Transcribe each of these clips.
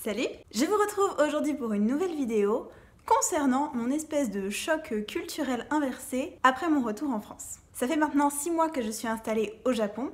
Salut! Je vous retrouve aujourd'hui pour une nouvelle vidéo concernant mon espèce de choc culturel inversé après mon retour en France. Ça fait maintenant 6 mois que je suis installée au Japon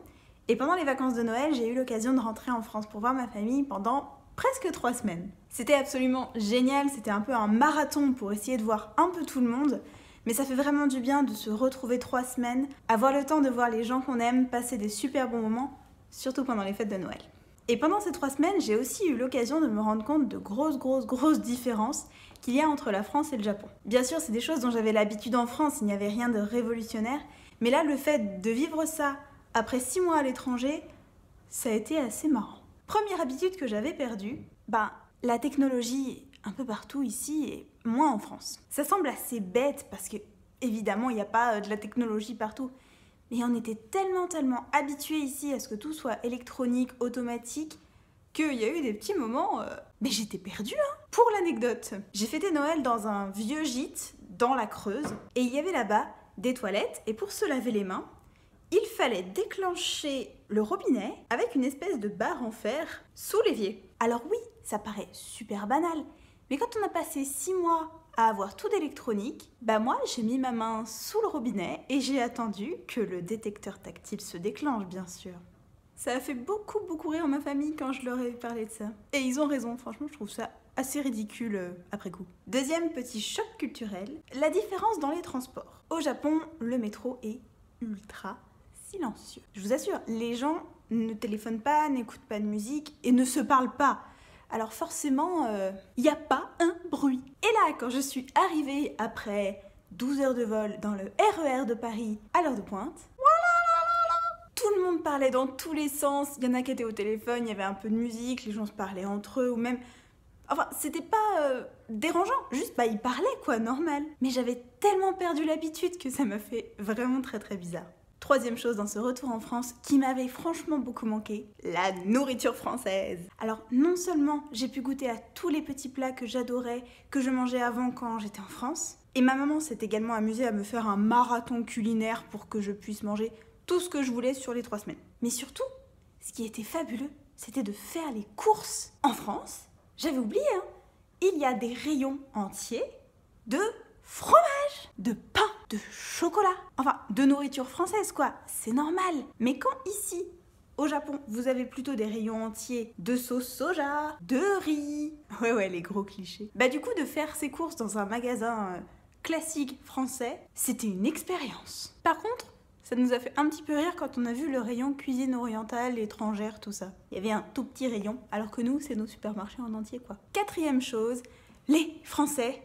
et pendant les vacances de Noël, j'ai eu l'occasion de rentrer en France pour voir ma famille pendant presque 3 semaines. C'était absolument génial, c'était un peu un marathon pour essayer de voir un peu tout le monde, mais ça fait vraiment du bien de se retrouver 3 semaines, avoir le temps de voir les gens qu'on aime, passer des super bons moments, surtout pendant les fêtes de Noël. Et pendant ces 3 semaines, j'ai aussi eu l'occasion de me rendre compte de grosses différences qu'il y a entre la France et le Japon. Bien sûr, c'est des choses dont j'avais l'habitude en France, il n'y avait rien de révolutionnaire, mais là, le fait de vivre ça après 6 mois à l'étranger, ça a été assez marrant. Première habitude que j'avais perdue, la technologie un peu partout ici et moins en France. Ça semble assez bête parce que, évidemment, il n'y a pas de la technologie partout. Et on était tellement habitués ici à ce que tout soit électronique, automatique, qu'il y a eu des petits moments... Mais j'étais perdue, hein. Pour l'anecdote, j'ai fêté Noël dans un vieux gîte, dans la Creuse, et il y avait là-bas des toilettes, et pour se laver les mains, il fallait déclencher le robinet avec une espèce de barre en fer sous l'évier. Alors oui, ça paraît super banal, mais quand on a passé 6 mois à avoir tout d'électronique, moi j'ai mis ma main sous le robinet et j'ai attendu que le détecteur tactile se déclenche, bien sûr. Ça a fait beaucoup rire ma famille quand je leur ai parlé de ça. Et ils ont raison, franchement je trouve ça assez ridicule après coup. Deuxième petit choc culturel, la différence dans les transports. Au Japon, le métro est ultra silencieux. Je vous assure, les gens ne téléphonent pas, n'écoutent pas de musique et ne se parlent pas. Alors forcément, il n'y a pas un bruit. Et là, quand je suis arrivée après 12 heures de vol dans le RER de Paris à l'heure de pointe, tout le monde parlait dans tous les sens. Il y en a qui étaient au téléphone, il y avait un peu de musique, les gens se parlaient entre eux ou même... Enfin, c'était pas dérangeant, juste ils parlaient quoi, normal. Mais j'avais tellement perdu l'habitude que ça m'a fait vraiment très bizarre. Troisième chose dans ce retour en France qui m'avait franchement beaucoup manqué, la nourriture française. Alors non seulement j'ai pu goûter à tous les petits plats que j'adorais, que je mangeais avant quand j'étais en France, et ma maman s'est également amusée à me faire un marathon culinaire pour que je puisse manger tout ce que je voulais sur les 3 semaines. Mais surtout, ce qui était fabuleux, c'était de faire les courses. En France, j'avais oublié, il y a des rayons entiers de fromage, de pain, de chocolat, enfin de nourriture française quoi, c'est normal. Mais quand ici, au Japon, vous avez plutôt des rayons entiers de sauce soja, de riz, ouais les gros clichés. Du coup de faire ses courses dans un magasin classique français, c'était une expérience. Par contre, ça nous a fait un petit peu rire quand on a vu le rayon cuisine orientale, étrangère, tout ça. Il y avait un tout petit rayon, alors que nous, c'est nos supermarchés en entier quoi. Quatrième chose, les Français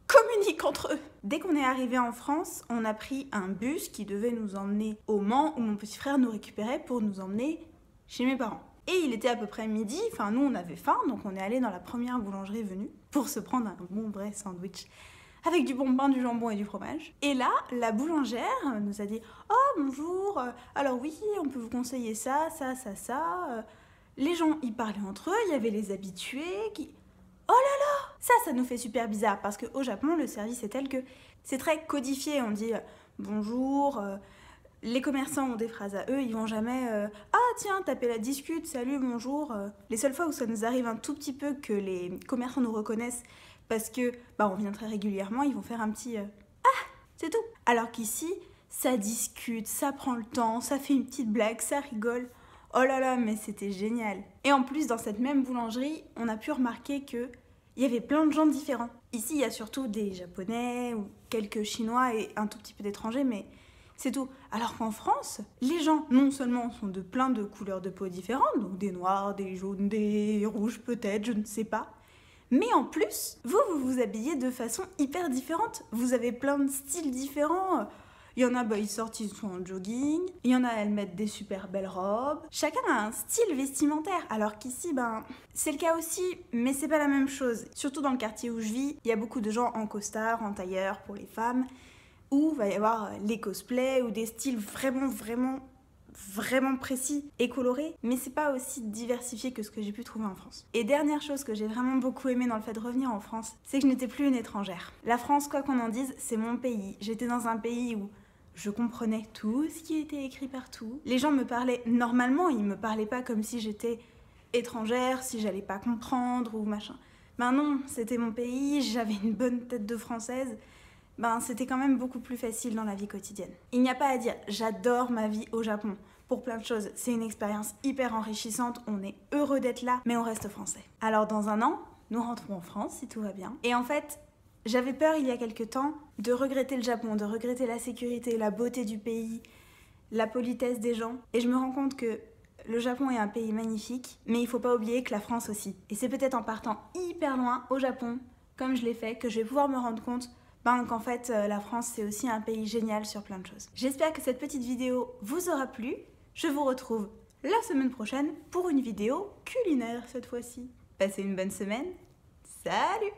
communiquent entre eux. Dès qu'on est arrivé en France, on a pris un bus qui devait nous emmener au Mans où mon petit frère nous récupérait pour nous emmener chez mes parents. Et il était à peu près midi, nous on avait faim, donc on est allé dans la première boulangerie venue pour se prendre un bon vrai sandwich avec du bon pain, du jambon et du fromage. Et là, la boulangère nous a dit « Oh bonjour, alors oui, on peut vous conseiller ça. » Les gens, ils parlaient entre eux, il y avait les habitués qui... Oh là là! Ça nous fait super bizarre parce qu'au Japon, le service est tel que c'est très codifié. On dit bonjour, les commerçants ont des phrases à eux, ils vont jamais ah tiens, tapez la discute, salut, bonjour. Les seules fois où ça nous arrive un tout petit peu que les commerçants nous reconnaissent parce que on vient très régulièrement, ils vont faire un petit ah, c'est tout. Alors qu'ici, ça discute, ça prend le temps, ça fait une petite blague, ça rigole. Oh là là, mais c'était génial. Et en plus, dans cette même boulangerie, on a pu remarquer que il y avait plein de gens différents. Ici, il y a surtout des Japonais ou quelques Chinois et un tout petit peu d'étrangers, mais c'est tout. Alors qu'en France, les gens, non seulement sont de plein de couleurs de peau différentes, donc des noirs, des jaunes, des rouges peut-être, je ne sais pas, mais en plus, vous vous habillez de façon hyper différente. Vous avez plein de styles différents. Il y en a, ils sortent, ils sont en jogging. Il y en a, elles mettent des super belles robes. Chacun a un style vestimentaire, alors qu'ici, c'est le cas aussi, mais c'est pas la même chose. Surtout dans le quartier où je vis, il y a beaucoup de gens en costard, en tailleur pour les femmes, où il va y avoir les cosplays ou des styles vraiment précis et colorés, mais c'est pas aussi diversifié que ce que j'ai pu trouver en France. Et dernière chose que j'ai vraiment beaucoup aimé dans le fait de revenir en France, c'est que je n'étais plus une étrangère. La France, quoi qu'on en dise, c'est mon pays. J'étais dans un pays où je comprenais tout ce qui était écrit partout. Les gens me parlaient normalement, ils me parlaient pas comme si j'étais étrangère, si j'allais pas comprendre ou machin. Ben non, c'était mon pays, j'avais une bonne tête de française. Ben c'était quand même beaucoup plus facile dans la vie quotidienne. Il n'y a pas à dire, j'adore ma vie au Japon. Pour plein de choses, c'est une expérience hyper enrichissante, on est heureux d'être là, mais on reste français. Alors dans un an, nous rentrons en France si tout va bien. Et en fait, j'avais peur il y a quelques temps de regretter le Japon, de regretter la sécurité, la beauté du pays, la politesse des gens. Et je me rends compte que le Japon est un pays magnifique, mais il faut pas oublier que la France aussi. Et c'est peut-être en partant hyper loin au Japon, comme je l'ai fait, que je vais pouvoir me rendre compte qu'en fait la France c'est aussi un pays génial sur plein de choses. J'espère que cette petite vidéo vous aura plu. Je vous retrouve la semaine prochaine pour une vidéo culinaire cette fois-ci. Passez une bonne semaine. Salut!